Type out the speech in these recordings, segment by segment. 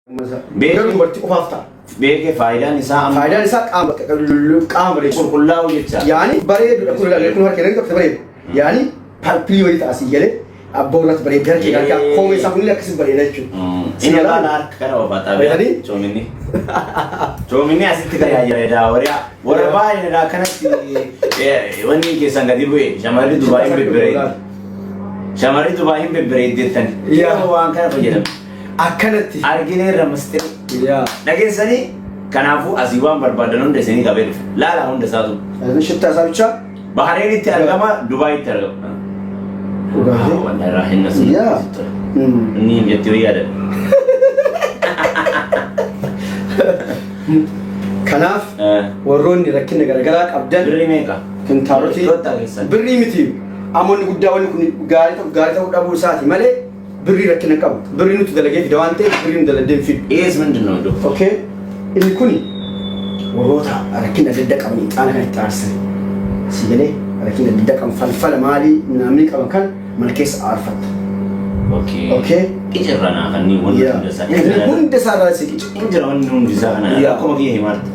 Beekuu dubartii qofaaf ta'a. Beekee faayidaan isaa qaama qulqullaa'u jecha. Yaani bareedudha kun ilaalee kun harkeen tokko bareedu. Yaani palpii wayii ta'a asii galee abbaa irratti bareedu harkee harkaa koomee isaa kunillee akkasii bareeda jechuudha. Inni laala harka kana oofata beekanii coominni. Coominni asitti tajaajila warra baay'eedha kanatti wanni keessan gadi bu'e shamarri Dubaayii bebbereeddi. Shamarri Dubaayii bebbereeddeettan. Yeroo waan kana fayyadamu. Akkanatti arginee ramastee dhageessanii kanaafuu asii waan barbaadan hunda isinii qabee dhufe laala hunda isaatu shittaa isaa bicha Bahreenitti argama Dubaayitti argama. Wallahi raahinna sun inni jettee yaada. Kanaaf warroonni rakkina garaagaraa qabdan birrii meeqa kintaaroti birrii miti amoonni guddaa wanni kun gaarii ta'uu dhabuu isaati malee birrii rakkina qabu birrii nuti dalagee fida waan ta'eef birrii nu dalagee fidu. Ees mindin ነው ዶ ኦኬ inni kun warroota rakkina adda addaa qaban xaala kan itti aarsan sigalee rakkina adda addaa qaban falfala maalii namni qaban kan mana keessa aarfatta. Okay. Ijirrana kan ni hunda isaa irraa si qica. Injira wanni hundi isaa kana akkuma kiyya himaatti.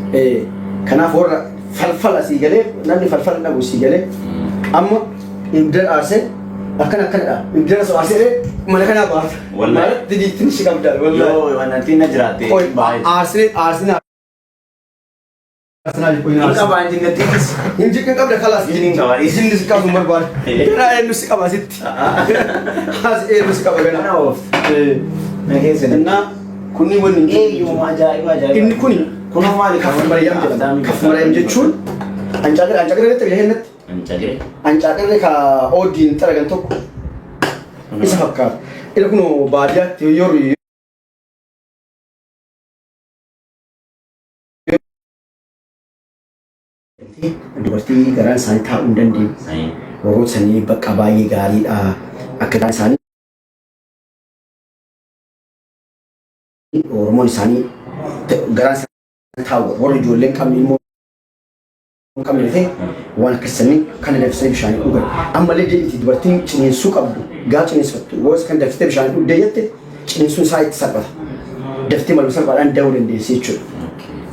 Kanaaf warra falfala sigalee namni falfala dhabu sigalee amma ibdar aarsee akkanadha. Ibdar soo aarsee mana kana baata. Wallahi didiitiin si qabda. Yoo wanti na jiraate aarsee Arsenal ko ina ka ba hindi natis hindi kan kabla khalas hindi ka ba hindi si kabu marban era enu si kaba sit has enu si kaba gana na of na hese na kuni woni yo ajaiba inni kuni kuno mali kaf mariyam jechun ancaqire nette bihenet ancaqire ka odin taragan tokko isa fakka ila kuno baadiyat yoru dubartii garaan isaanii taa'uu hin dandeenye warroota sanii bakka baay'ee gaariidha akka garaan isaanii Oromoon isaanii garaan isaanii taa'u warra ijoolleen qabni immoo qabni ta'e waan akkasanii kana dafisanii bishaanii dhugan ammallee deemti dubartiin ciniinsuu qabdu gaa ciniinsifattu woos kan daftee bishaanii dhugdee jette ciniinsuun isaa itti salphata daftee maluma salphaadhaan da'uu dandeessi jechuudha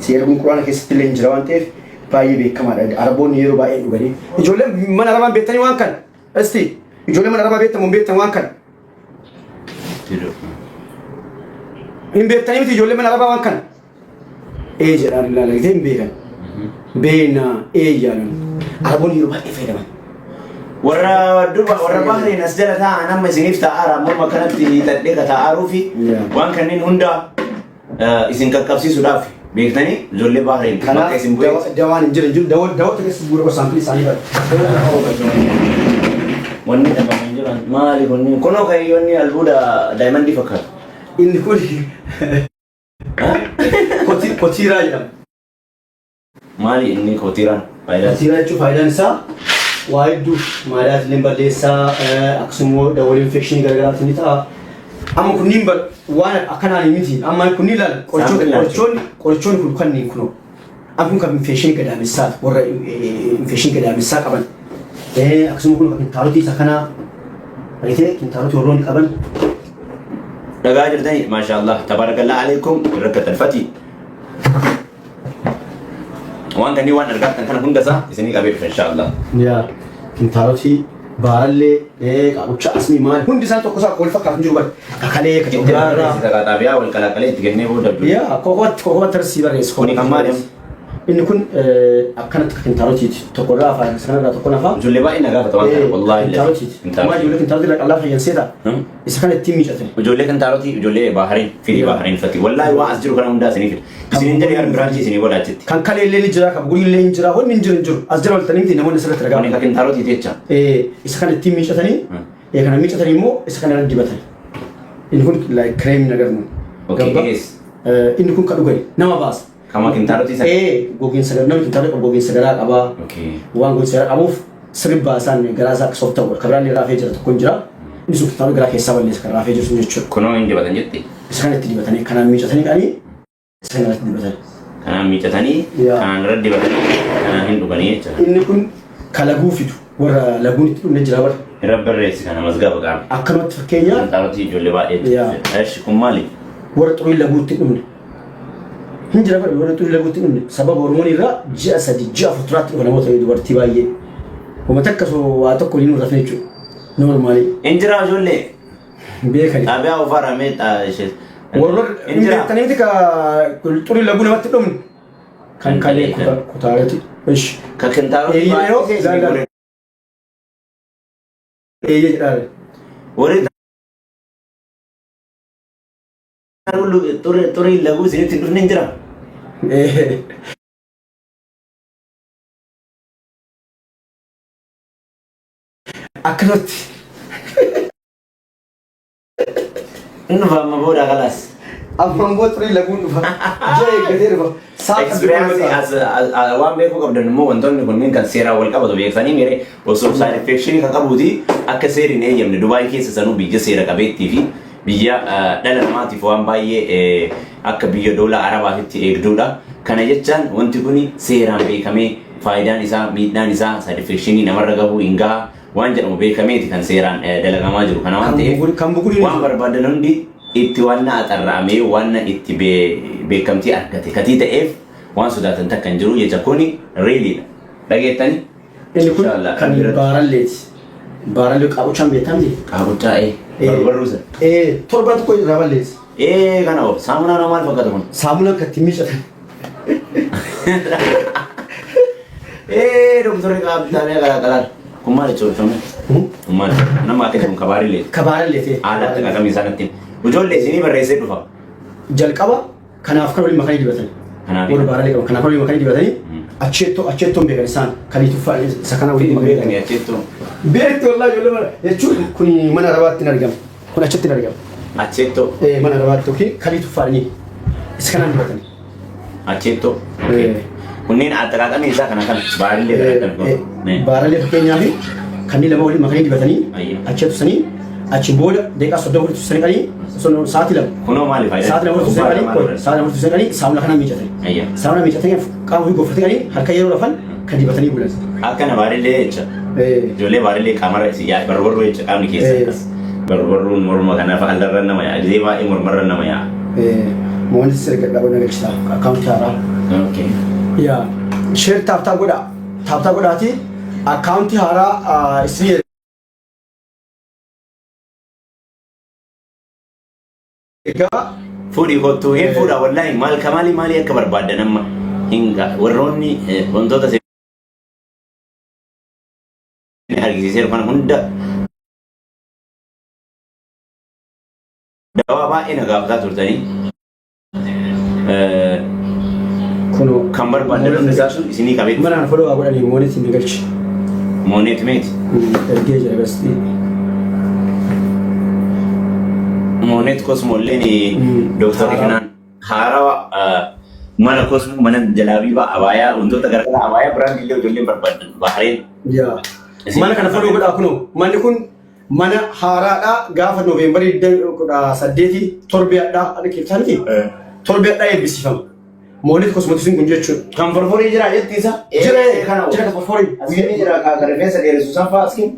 seera quraana keessatti illee hin jira waan ta'eef baay'ee beekamaadha. Araboonni yeroo baay'ee dhuganii. Ijoolleen mana arabaa beektanii waan kan. Esti ijoolleen mana arabaa beektan waan kan. Hin beektanii miti ijoolleen mana arabaa waan kan. Jedhaan ilaalagitee hin beekan. Beena jedhan. Araboonni yeroo baay'ee fayyadaman. warra Bahrein as jala taa'an amma isiniif taa'aara morma kanatti hidhadhee ka taa'aaruu fi waan kanneen hunda isin qaqqabsiisuudhaaf beektanii ijoollee Bahrein bakka isin bu'ee dawaan hin jiru dawaa keessi bu'uura osaampilii isaanii bara. Wanni dhabamu hin jiran maali kunni kunoo kaayyoonni albuuda daayimandii fakkaatu. Inni kun kotiiraa jedhama. Maali inni kotiiraan faayidaan? Kotiiraa jechuun faayidaan isaa waa hedduu maadaaf illee balleessaa akkasumas dawoo infekshinii garagaraatti ni ta'a. Amma kunniin waan akkanaan miti amma kunniin laala qorichoonni kun kanneen kunoo amma kun kan infekshinii gadaamessaa warra infekshinii gadaamessaa qaban akkasumas kun kintaarotii isa kanaa argitee kintaarotii warroonni qaban dhagaa jirtanii maashaallah tabarakallah alaikum rakkatan fati waan kanneen waan argaatan kana hundasaa isinii qabee dhufa inshaallah. Yaa kintaarotii Baalee qabucha asmi maal hundi isaan tokko isaa wal fakkaatu jiru bari kakalee kajoorraa xaabiyaa wal qalaqalee itti kennee booda yaa kokoot tarsi barreessu kuni kan maaliif inni kun akkanatti kintaarotiiti tokko irraa afaan sanarraa tokko nafa ijoollee baay'ee nagaa fata waan kana wallaahi kintaarotiiti maal ijoollee kintaarotii irraa qal'aa fayyadamseeta isa kana ittiin miicatan ijoollee kintaarotii ijoollee Bahrein fidii Bahrein fati wallaahi waan as jiru kana hundaa isinii fida isiniin jedhee harmi biraanchii isinii godhaachitti kan kalee illee ni jira kan gurii illee ni jira wanni hin jiru as jira waltanii miti namoonni asirratti ragaa kan kintaarotii jecha isa kana ittiin miicatanii kana miicatanii immoo isa kana irra dibatan inni kun kireemii nagarnu inni kun ka dhugani nama baasa kama kintaarotii isa gogiinsa garaa namni kintaarotii gogiinsa garaa qabaa waan gogiinsa garaa qabuuf sirba isaan garaa isaa akka soofta godha kabiraan raafee jira tokko hin jira inni sun kintaarotii garaa keessaa balleessa kan raafee jiru sun jechuudha. Kunoo hin dibatan jetti. Isa kana itti dibatanii kanaan miicatanii qaanii isa kana itti dibatan. Kanaan miicatanii kanaan irra dibatanii kanaan hin dhuganii jechuudha. Inni kun kalaguu fidu warra laguun itti dhumne jira bara. Irra barreessi kana mazgaba qaama. Akkanumatti fakkeenyaa kintaarotii ijoollee baay'ee. Eeshi kun maali? warra xurii laguutti dhumne. Hin jira bara warra xurii laguutti dhumne sababa hormoonii irraa ji'a 3 ji'a 4 turaatti dhufa namoota dubartii baay'ee. Uummata akkasoo waa tokko hin rafne jechuudha. Normaalii. Injira ijoollee. Beekani. Taabaa ofirraa meexaa ishee. Warra beektaniiti ka xurii laguu namatti dhumne. Kan kalee kutaaleeti. Ish. Ka kintaaroo. Warri xurii laguu isinitti dhufne injira. Akkanatti. Inni faama booda kalaas. Ammaan booda xurii laguun dhufa. Jee gadee dhufa. Experience waan beekuu qabdan immoo wantoonni kunniin kan seeraan wal qabatu beeksanii miree osoo side effection kan qabuuti akka seeriin eeyyamne Dubaay keessa sanuu biyya seera qabeettii fi biyya dhala namaatiif waan baay'ee akka biyya doolaa Arabaatitti eegduudha. Kana jechaan wanti kun seeraan beekamee faayidaan isaa miidhaan isaa side effectionii namarra gahuu hin gaha waan jedhamu beekameeti kan seeraan dalagamaa jiru. Kana waan ta'eef waan barbaadan hundi itti waan axarraamee waan itti beekamtii argate katii ta'eef waan sodaatan takka hin jiru jecha kuni reeliidha. Dhageettani? Inni kun kan baaralleeti. Baarallee qaaquchaan beekamti? Qaaquchaa barbaruusa. Torban tokko irraa balleessi. Kana oo saamunaa maal fakkaatu kun? Saamunaa akka itti miicatan. Doktorri qaabitaabee garaagaraa. Kun maal jechuudha? Kun maal? Nama akka jedhamu kabaarilleeti. Kabaarilleeti. Haalaatti qaqqabni isaanitti. Ijoollee isinii barreessee dhufa. Jalqaba kanaaf kan waliin makanii dibatan. Warra baarallee qaban kanaaf waliin makanii dibatanii acheettoon beekan isaan kaliituffaa isa kana waliin makanii beekanii acheettoo. Beektu wallaahi ijoollee mana jechuun kun mana arabaatti hin argamu. Kun achitti hin argamu. Acheettoo. Mana arabaatti yookiin kaliituffaadhanii isa kanaan dibatanii. Acheettoo. Kunneen axxaqaaqamni isaa kana baarallee kan baarallee fakkeenyaaf kanneen lama waliin makanii dibatanii acheettusanii achi booda deeqaa 30 walitti tussanii sa'aatii lama. Kunoo maali faayidaa? Sa'aatii lama walitti tussanii saamuna kana miicatanii. Saamuna miicatanii qaama ofii goffatanii harka yeroo rafan kan dibatanii bulan. Akkana baarallee jecha. Ijoollee baarallee qaamarra barbarruu jecha qaamni keessa akkas. Barbarruun morma kanaaf allarra nama yaa. Gizee baay'ee mormarra nama yaa. Mo'anni sirga dhaabuu nagalchisa. Akkaawuntii haaraa. Yaa sheer taaptaa godhaa. Taaptaa godhaati akkaawuntii haaraa isinii Fuudhii kottuu hin fuudha wallaahi maal kamaali maali akka barbaadan amma hinga warroonni wantoota argisiiseeru kana hunda dawaa baay'ee na gaafataa turtanii kan barbaadan hundisaa sun isinii qabeetu. Mana fodoo waa godhanii mooneetti hin galchi. Mooneetti meeti? Ergee jira gastii. Monet Cosmolleen Dr. Kanaan haarawa mana Cosmo mana jalaabiibaa abaayaa wantoota garaagaraa abaayaa biraan illee ijoolleen barbaadan Bahareen. Mana kana fodoo godhaa kunoo manni kun mana haaraadhaa gaafa Nooveembarii 18 torbeedhaa adeemsifamuuti. Torbeedhaa eebbisiifama. Monet Cosmetiksiin kun jechuudha. Kan forforii jira jettiisa? Jira kana forforii. Asii jira ka rifeensa dheeressu sanfaa askiin.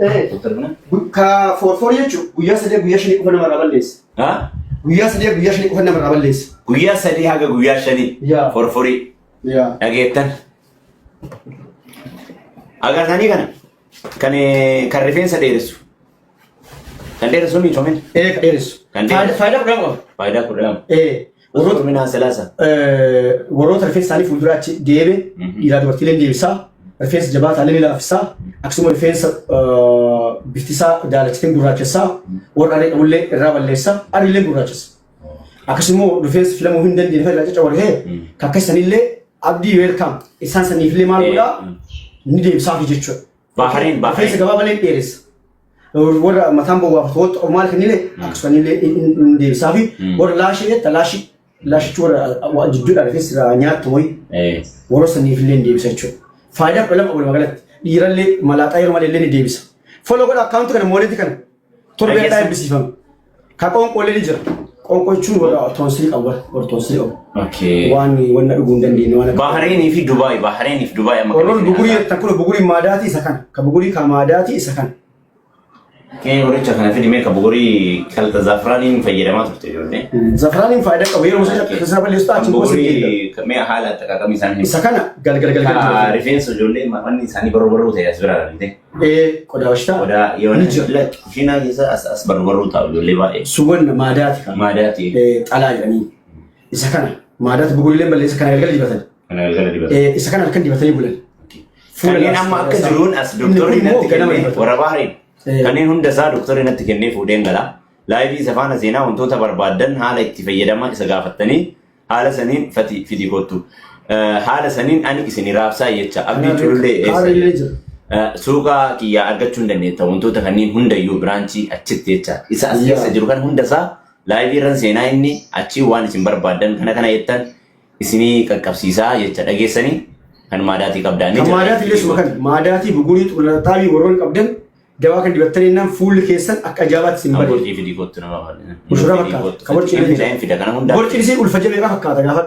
Ka forforii jechuudha guyyaa 3 guyyaa 5 qofa namarraa balleessa. Guyyaa 3 guyyaa 5 qofa namarraa balleessa. Guyyaa 3 haga guyyaa 5 forforii. Dhageettan. Agartanii kana kan rifeensa dheeressu. Kan dheeressu ni coomin. Kan dheeressu. Faayidaa kudhan qaba. Faayidaa kudhan. Warroota minaa salaasa. Warroota rifeensa isaanii fuulduraachi deebe dhiiraa dubartiileen deebisaa rifeensa jabaataalee ni laaffisaa akkasuma rifeensa bifti isaa daalachiteen gurraachessaa warra adii qabullee irraa balleessaa adiillee gurraachessa. Akkasuma rifeensa filamuu hin dandeenye fayyada caccabaree kakkeessanillee abdii weelkaam isaan saniifillee maal godhaa ni deebisaafi jechuudha. Bahareen rifeensa gabaabalee dheeressa. Warra mataan bowwaafatu maal kennile akkasumallee ni deebisaafi warra laashii laashichi warra jidduudhaan rifeensa nyaattu wayi warra saniifillee ni deebisa jechuudha. Faayidaa kudha lama qabu magaalatti dhiirallee malaaxaa yeroo malee ni deebisa. Foloo godha akkaawuntii kana moonetti kana torbeedhaa eebbisiifama. Ka qoonqoolee ni jira. Qoonqoo jechuun warra toonsilii qabu warra toonsilii qabu. Waan wanna dhuguu hin dandeenye waan akka. Bahareenii fi Dubaay amma. Warroon bugurii tan kun bugurii maadaatii isa kana. Ka bugurii ka maadaatii isa kana. Kee qoricha kana fidi mee kabugorii kalta zafraaniin fayyadamaa turte ijoollee. Zafraaniin faayidaa qabu yeroo musa keessa balleessu achi kabugorii mee haala akkaataa isaanii. Isa kana galgal. Rifeensa ijoollee manni isaanii barbaruu ta'e as bira argite. Qodaa washtaa. Qodaa yoon kushiinaa keessa as barbaruu ta'u ijoollee baay'ee. Suwwan maadaati kan. Maadaati. Xalaa jedhanii. Isa kana maadaati bugurillee balleessa kana galgala dibatan. Kana galgala dibatan. Isa kana halkan dibatanii bulan. Kanneen amma akka jiruun as dooktorri natti kennee warabaariin. Kanneen hunda isaa dooktorri natti kennee fuudheen gala. Laayivii isa faana seenaa wantoota barbaadan haala itti fayyadamaa isa gaafattanii haala saniin fidii kottu. Haala saniin ani isin raabsaa jecha abdii culullee suuqa kiyyaa argachuu hin dandeetta wantoota kanneen hundayyuu biraanchii achitti jecha isa as keessa jiru kan hunda isaa laayivii irraan seenaa inni achii waan isin barbaadan kana jettan isinii qaqqabsiisaa jecha dhageessanii kan maadaatii qabdaan. Kan maadaatii illee kan maadaatii bugurii xurattaabii warroon qabdan dawaa kan dibattanii naan fuulli keessan akka ajaa'ibaatti isin bareeda. Borcii fidii kottu nama baay'ee. Mushurraa fakkaata. Kan borciin fida kana hundaa. Borciin isii ulfa meeqa fakkaata gaafa.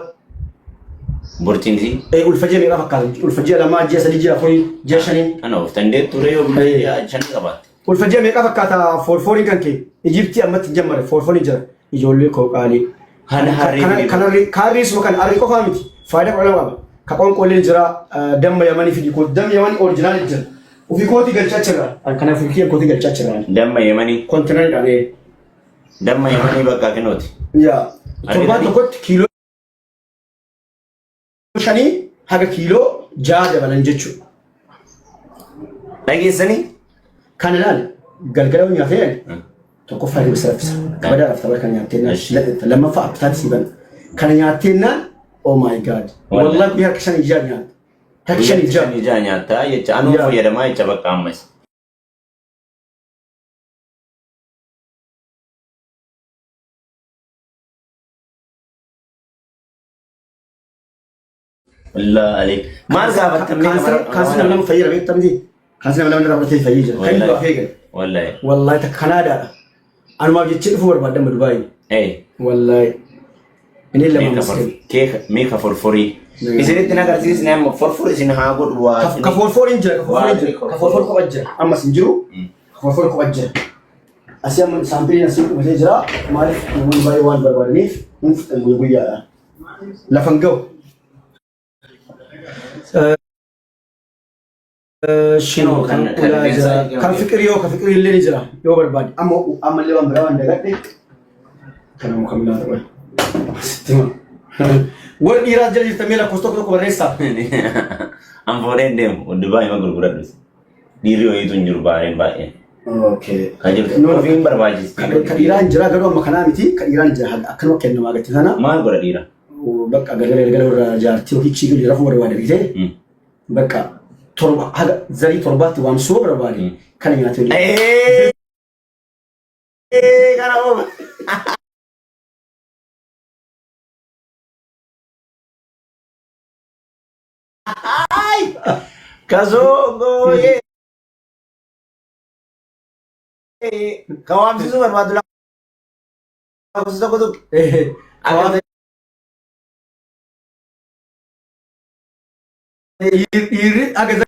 Borciin isii. Ulfa meeqa fakkaata. Ulfa lamaa ji'a sadii ji'a afurii ji'a shanii. Ana of dandee ture yoo shanii qabaate. Ulfa meeqa fakkaata foorfooriin kan kee Ijiptii ammatti jammare foorfooriin jira ijoollee kooqaalii. Kaarrii suma kan arrii qofaa miti faayidaa qaba qaba. Ka qonqollee jira damma yamanii fidii koo damma yamanii orijinaali jira. Ufi kooti galchaa jira. Kanaaf ufi kooti galchaa jira. Damma yamanii. Kontinaan dhaabee. Damma yamanii bakka kennooti. Yaa. Torbaan tokkotti kiiloo shanii haga kiiloo 6 dabalan jechuudha. Dhageessanii? Kana laal galgala nyaatee tokko faayida bisa raffisa. Kabadaa rafta barka nyaatee lammaffaa appitaati siban. Kana nyaatee oh my god. Wallahi biar kesan ijaa nyaata. Kesan ijaa nyaata jecha anu fayyadamaa jecha bakka ammas. Allah alik. Maal gaafatamne kaasina lama fayyada beektamti. Kaasina lama rabatee fayyada. Kan dua feegan. Wallahi. Wallahi ta Canada. Anu ma jechi dhufu barbaadan Dubai. Wallahi. Ini lama maskin. Meka forfori. Isinitti nagarsiisne amma forfori isin haa godhu waa. Ka forforin jira. Ka forfor ko wajjira. Amma sin jiru. Ka forfor ko wajjira. Asi amma sampili nasi ko jira. Maalif namoonni baay'ee waan barbaadaniif nuuftan guyyaadha. Lafan gahu. Shino kan fikir illee ni jira yoo barbaade amma illee waan biraa waan dagadhe kana muka minaa ta'e sittima warri dhiiraas jala jirta mee lakkoofsa tokko barreessaa an fuudheen deemu Dubaay ma gurguradhu dhiirri wayiitu hin jiru baay'een. Kan jirtu ofiin barbaachisti. Kan dhiiraan jira garuu amma kanaa miti kan dhiiraan jira akkanuma kennamaa gatti sana. Maal godha dhiira? Bakka galgala warra jaartii yookiin chiigil rafuu barbaade bitee bakka torba haga zarii torbaatti waan soo barbaade kan nyaatee. Kana ooma. Kasongo ye. Kawamsisu barbaadu la. Kawamsisu tokko tokko. Iri agak